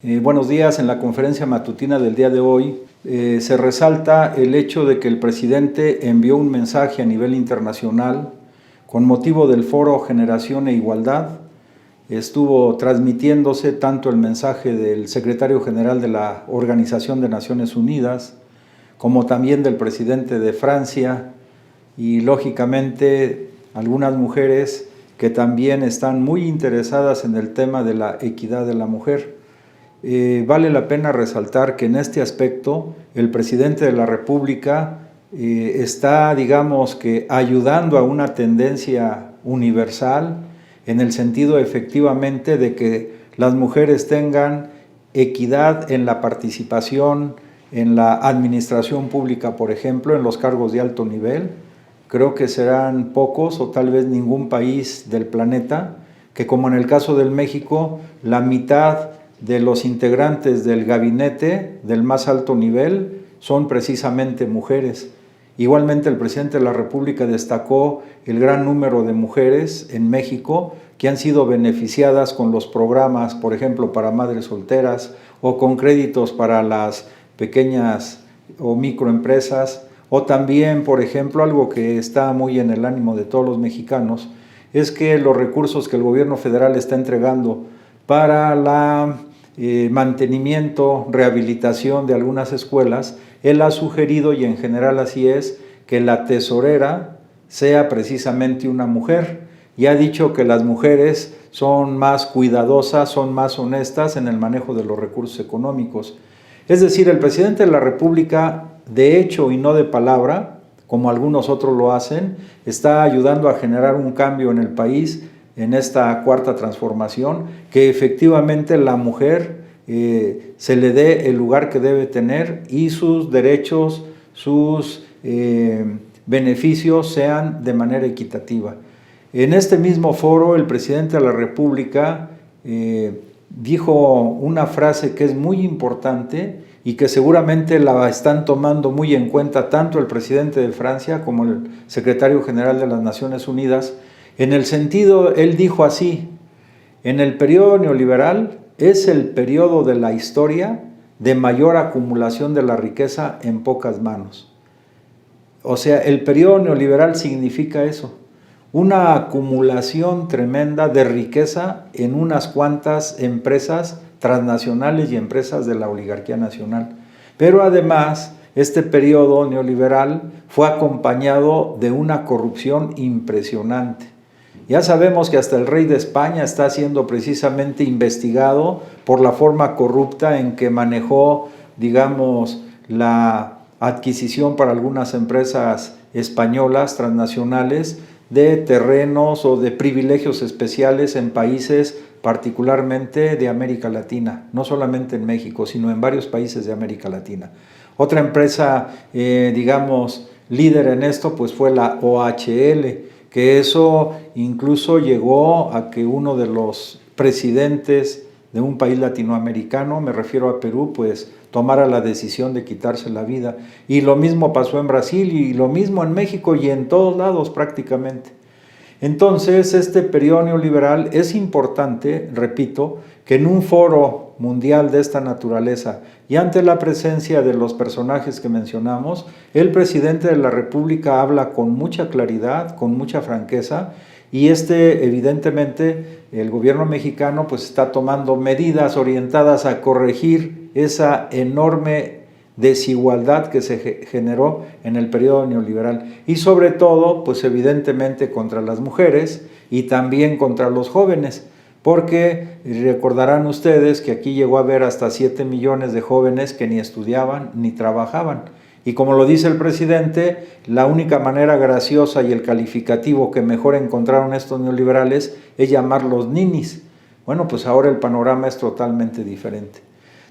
Buenos días. En la conferencia matutina del día de hoy se resalta el hecho de que el presidente envió un mensaje a nivel internacional con motivo del foro Generación e Igualdad. Estuvo transmitiéndose tanto el mensaje del secretario general de la Organización de Naciones Unidas como también del presidente de Francia y lógicamente algunas mujeres que también están muy interesadas en el tema de la equidad de la mujer. Vale la pena resaltar que en este aspecto el presidente de la República está, digamos que, ayudando a una tendencia universal en el sentido efectivamente de que las mujeres tengan equidad en la participación en la administración pública, por ejemplo, en los cargos de alto nivel. Creo que serán pocos o tal vez ningún país del planeta que, como en el caso del México, la mitad de los integrantes del gabinete del más alto nivel son precisamente mujeres. Igualmente el presidente de la República destacó el gran número de mujeres en México que han sido beneficiadas con los programas, por ejemplo, para madres solteras o con créditos para las pequeñas o microempresas, o también, por ejemplo, algo que está muy en el ánimo de todos los mexicanos, es que los recursos que el gobierno federal está entregando para la mantenimiento, rehabilitación de algunas escuelas, él ha sugerido, y en general así es, que la tesorera sea precisamente una mujer, y ha dicho que las mujeres son más cuidadosas, son más honestas en el manejo de los recursos económicos. Es decir, el presidente de la República, de hecho y no de palabra, como algunos otros lo hacen, está ayudando a generar un cambio en el país, en esta cuarta transformación, que efectivamente la mujer se le dé el lugar que debe tener y sus derechos, sus beneficios sean de manera equitativa. En este mismo foro, el presidente de la República dijo una frase que es muy importante y que seguramente la están tomando muy en cuenta tanto el presidente de Francia como el secretario general de las Naciones Unidas. En el sentido, él dijo así: en el periodo neoliberal es el periodo de la historia de mayor acumulación de la riqueza en pocas manos. O sea, el periodo neoliberal significa eso, una acumulación tremenda de riqueza en unas cuantas empresas transnacionales y empresas de la oligarquía nacional. Pero además, este periodo neoliberal fue acompañado de una corrupción impresionante. Ya sabemos que hasta el rey de España está siendo precisamente investigado por la forma corrupta en que manejó, digamos, la adquisición para algunas empresas españolas transnacionales de terrenos o de privilegios especiales en países particularmente de América Latina, no solamente en México, sino en varios países de América Latina. Otra empresa, digamos, líder en esto, pues fue la OHL, que eso incluso llegó a que uno de los presidentes de un país latinoamericano, me refiero a Perú, pues tomara la decisión de quitarse la vida. Y lo mismo pasó en Brasil y lo mismo en México y en todos lados prácticamente. Entonces, este periodo neoliberal es importante, repito, que en un foro mundial de esta naturaleza y ante la presencia de los personajes que mencionamos, el presidente de la República habla con mucha claridad, con mucha franqueza, y evidentemente, el gobierno mexicano pues está tomando medidas orientadas a corregir esa enorme desigualdad que se generó en el periodo neoliberal y sobre todo, pues evidentemente contra las mujeres y también contra los jóvenes, porque recordarán ustedes que aquí llegó a haber hasta 7 millones de jóvenes que ni estudiaban ni trabajaban. Y como lo dice el presidente, la única manera graciosa y el calificativo que mejor encontraron estos neoliberales es llamarlos ninis. Bueno, pues ahora el panorama es totalmente diferente.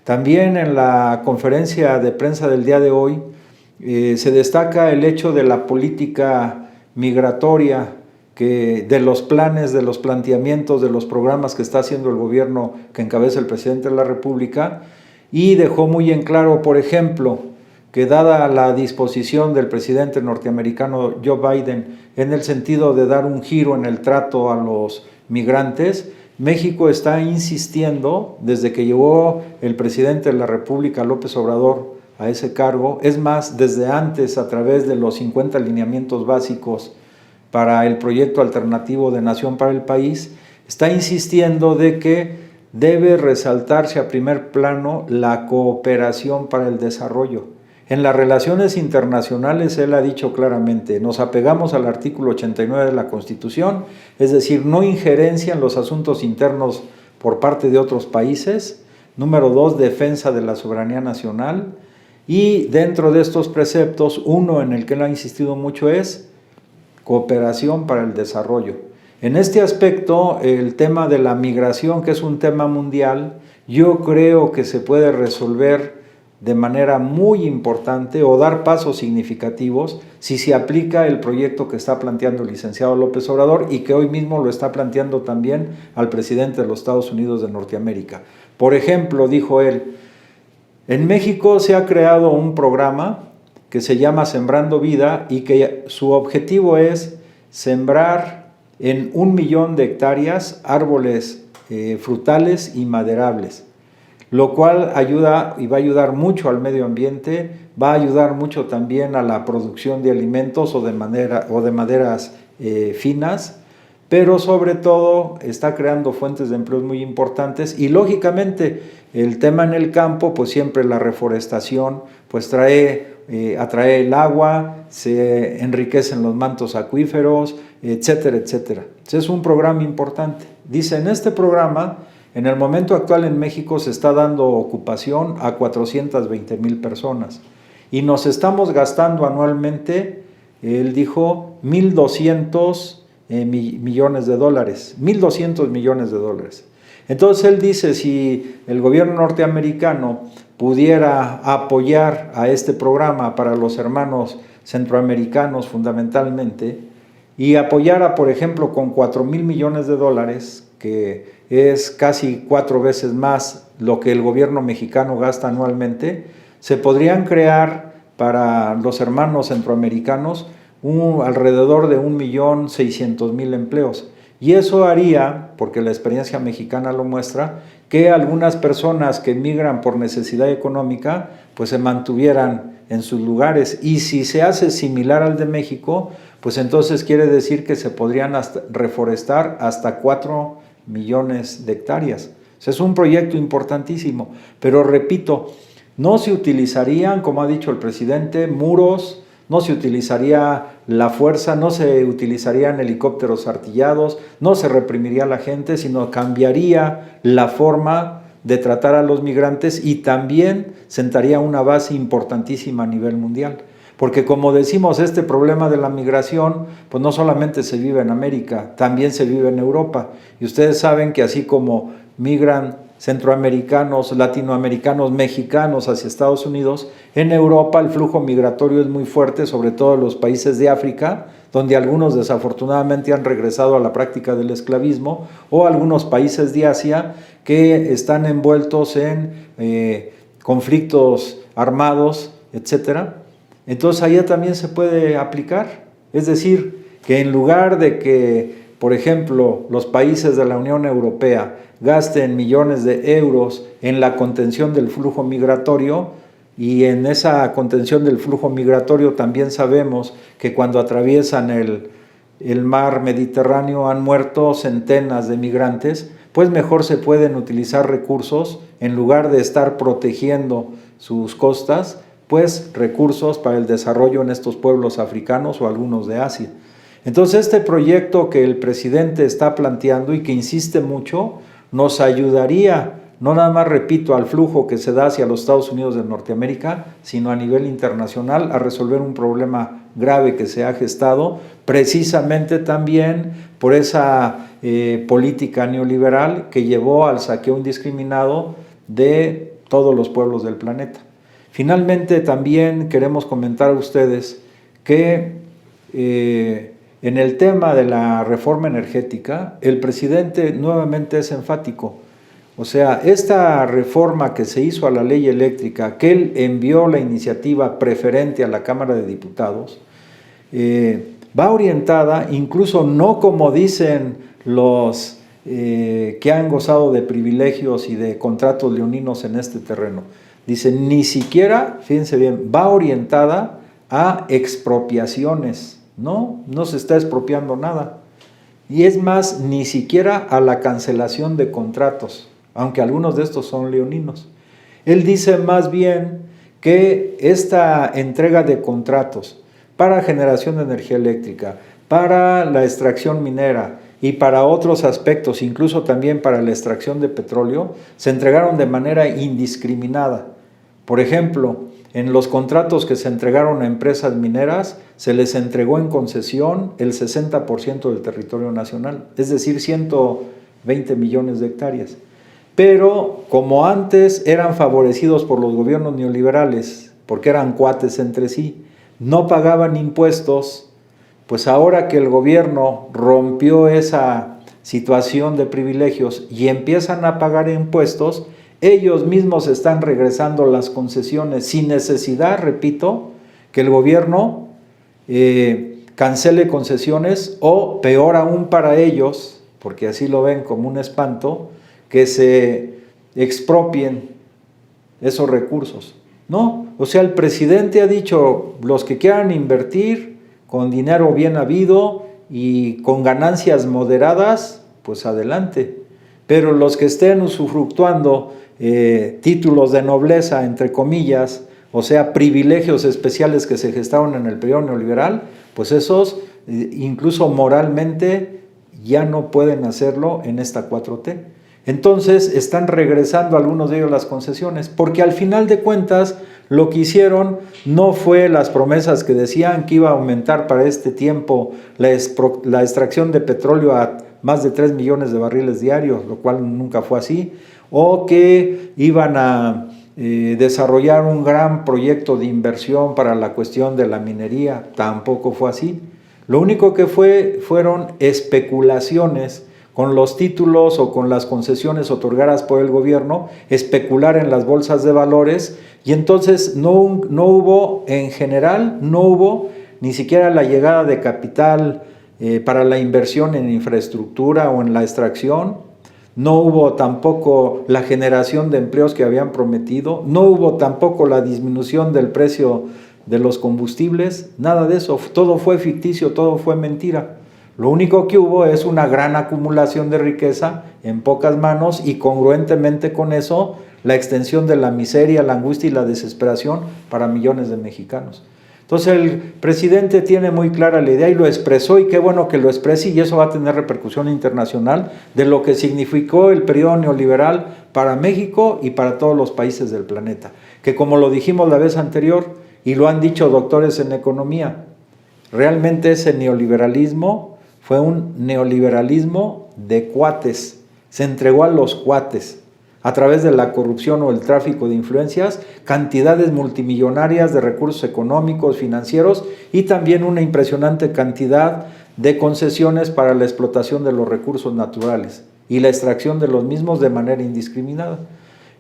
También en la conferencia de prensa del día de hoy se destaca el hecho de la política migratoria, de los planes, de los planteamientos, de los programas que está haciendo el gobierno que encabeza el presidente de la República, y dejó muy en claro, por ejemplo, que dada la disposición del presidente norteamericano Joe Biden en el sentido de dar un giro en el trato a los migrantes, México está insistiendo, desde que llegó el presidente de la República, López Obrador, a ese cargo, es más, desde antes, a través de los 50 lineamientos básicos para el proyecto alternativo de Nación para el País, está insistiendo de que debe resaltarse a primer plano la cooperación para el desarrollo. En las relaciones internacionales, él ha dicho claramente, nos apegamos al artículo 89 de la Constitución, es decir, no injerencia en los asuntos internos por parte de otros países. Número 2, defensa de la soberanía nacional. Y dentro de estos preceptos, uno en el que él ha insistido mucho es cooperación para el desarrollo. En este aspecto, el tema de la migración, que es un tema mundial, yo creo que se puede resolver de manera muy importante o dar pasos significativos si se aplica el proyecto que está planteando el licenciado López Obrador y que hoy mismo lo está planteando también al presidente de los Estados Unidos de Norteamérica. Por ejemplo, dijo él, en México se ha creado un programa que se llama Sembrando Vida y que su objetivo es sembrar en 1 millón de hectáreas árboles frutales y maderables, lo cual ayuda y va a ayudar mucho al medio ambiente, va a ayudar mucho también a la producción de alimentos o de maderas finas, pero sobre todo está creando fuentes de empleos muy importantes y lógicamente el tema en el campo, pues siempre la reforestación pues atrae el agua, se enriquecen los mantos acuíferos, etcétera, etcétera. Es un programa importante. Dice, en este programa, en el momento actual en México se está dando ocupación a 420,000 personas y nos estamos gastando anualmente, él dijo, 1,200 millones de dólares, 1,200 millones de dólares. Entonces él dice, si el gobierno norteamericano pudiera apoyar a este programa para los hermanos centroamericanos fundamentalmente y apoyara, por ejemplo, con 4,000 millones de dólares, que es casi 4 veces más lo que el gobierno mexicano gasta anualmente, se podrían crear para los hermanos centroamericanos alrededor de 1,600,000 empleos. Y eso haría, porque la experiencia mexicana lo muestra, que algunas personas que migran por necesidad económica, pues se mantuvieran en sus lugares. Y si se hace similar al de México, pues entonces quiere decir que se podrían reforestar hasta 4 millones de hectáreas. O sea, es un proyecto importantísimo, pero repito, no se utilizarían, como ha dicho el presidente, muros, no se utilizaría la fuerza, no se utilizarían helicópteros artillados, no se reprimiría a la gente, sino cambiaría la forma de tratar a los migrantes y también sentaría una base importantísima a nivel mundial. Porque como decimos, este problema de la migración, pues no solamente se vive en América, también se vive en Europa. Y ustedes saben que así como migran centroamericanos, latinoamericanos, mexicanos hacia Estados Unidos, en Europa el flujo migratorio es muy fuerte, sobre todo en los países de África, donde algunos desafortunadamente han regresado a la práctica del esclavismo, o algunos países de Asia que están envueltos en conflictos armados, etcétera. Entonces allá también se puede aplicar, es decir, que en lugar de que, por ejemplo, los países de la Unión Europea gasten millones de euros en la contención del flujo migratorio, y en esa contención del flujo migratorio también sabemos que cuando atraviesan el mar Mediterráneo han muerto centenas de migrantes, pues mejor se pueden utilizar recursos, en lugar de estar protegiendo sus costas, pues recursos para el desarrollo en estos pueblos africanos o algunos de Asia. Entonces este proyecto que el presidente está planteando y que insiste mucho, nos ayudaría, no nada más, repito, al flujo que se da hacia los Estados Unidos de Norteamérica, sino a nivel internacional, a resolver un problema grave que se ha gestado, precisamente también por esa política neoliberal que llevó al saqueo indiscriminado de todos los pueblos del planeta. Finalmente, también queremos comentar a ustedes que en el tema de la reforma energética, el presidente nuevamente es enfático. O sea, esta reforma que se hizo a la ley eléctrica, que él envió la iniciativa preferente a la Cámara de Diputados, va orientada, incluso no como dicen los que han gozado de privilegios y de contratos leoninos en este terreno. Dice, ni siquiera, fíjense bien, va orientada a expropiaciones, no se está expropiando nada. Y es más, ni siquiera a la cancelación de contratos, aunque algunos de estos son leoninos. Él dice más bien que esta entrega de contratos para generación de energía eléctrica, para la extracción minera y para otros aspectos, incluso también para la extracción de petróleo, se entregaron de manera indiscriminada. Por ejemplo, en los contratos que se entregaron a empresas mineras, se les entregó en concesión el 60% del territorio nacional, es decir, 120 millones de hectáreas. Pero como antes eran favorecidos por los gobiernos neoliberales, porque eran cuates entre sí, no pagaban impuestos, pues ahora que el gobierno rompió esa situación de privilegios y empiezan a pagar impuestos, ellos mismos están regresando las concesiones sin necesidad, repito, que el gobierno cancele concesiones o peor aún para ellos, porque así lo ven como un espanto, que se expropien esos recursos. No, o sea, el presidente ha dicho, los que quieran invertir con dinero bien habido y con ganancias moderadas, pues adelante. Pero los que estén usufructuando títulos de nobleza, entre comillas, o sea, privilegios especiales que se gestaron en el periodo neoliberal, pues esos, incluso moralmente, ya no pueden hacerlo en esta 4T. Entonces están regresando algunos de ellos las concesiones, porque al final de cuentas lo que hicieron no fue las promesas que decían que iba a aumentar para este tiempo la extracción de petróleo a más de 3 millones de barriles diarios, lo cual nunca fue así, o que iban a desarrollar un gran proyecto de inversión para la cuestión de la minería, tampoco fue así. Lo único que fueron especulaciones con los títulos o con las concesiones otorgadas por el gobierno, especular en las bolsas de valores, y entonces no hubo, en general, no hubo ni siquiera la llegada de capital para la inversión en infraestructura o en la extracción, no hubo tampoco la generación de empleos que habían prometido, no hubo tampoco la disminución del precio de los combustibles, nada de eso, todo fue ficticio, todo fue mentira. Lo único que hubo es una gran acumulación de riqueza en pocas manos y congruentemente con eso la extensión de la miseria, la angustia y la desesperación para millones de mexicanos. Entonces el presidente tiene muy clara la idea y lo expresó, y qué bueno que lo exprese, y eso va a tener repercusión internacional de lo que significó el periodo neoliberal para México y para todos los países del planeta. Que como lo dijimos la vez anterior y lo han dicho doctores en economía, realmente ese neoliberalismo fue un neoliberalismo de cuates, se entregó a los cuates a través de la corrupción o el tráfico de influencias, cantidades multimillonarias de recursos económicos, financieros y también una impresionante cantidad de concesiones para la explotación de los recursos naturales y la extracción de los mismos de manera indiscriminada.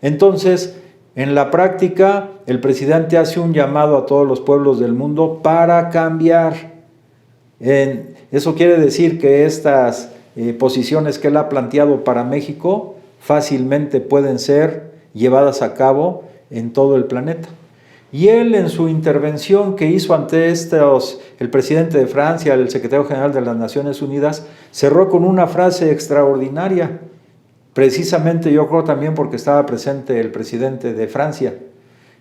Entonces, en la práctica, el presidente hace un llamado a todos los pueblos del mundo para cambiar. Eso quiere decir que estas posiciones que él ha planteado para México fácilmente pueden ser llevadas a cabo en todo el planeta. Y él, en su intervención que hizo ante el presidente de Francia, el secretario general de las Naciones Unidas, cerró con una frase extraordinaria, precisamente yo creo también porque estaba presente el presidente de Francia.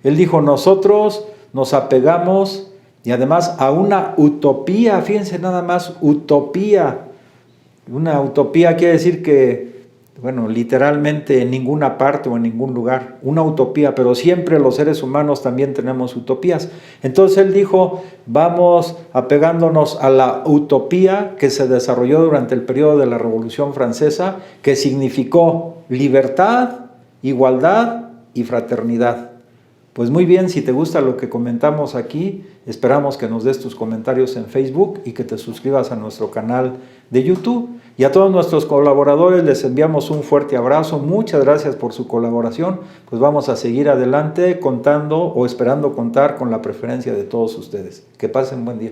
Él dijo, nosotros nos apegamos y además a una utopía, fíjense nada más, utopía. Una utopía quiere decir que, bueno, literalmente en ninguna parte o en ningún lugar, una utopía, pero siempre los seres humanos también tenemos utopías. Entonces él dijo, vamos apegándonos a la utopía que se desarrolló durante el periodo de la Revolución Francesa, que significó libertad, igualdad y fraternidad. Pues muy bien, si te gusta lo que comentamos aquí, esperamos que nos des tus comentarios en Facebook y que te suscribas a nuestro canal de YouTube. Y a todos nuestros colaboradores les enviamos un fuerte abrazo. Muchas gracias por su colaboración. Pues vamos a seguir adelante contando o esperando contar con la preferencia de todos ustedes. Que pasen buen día.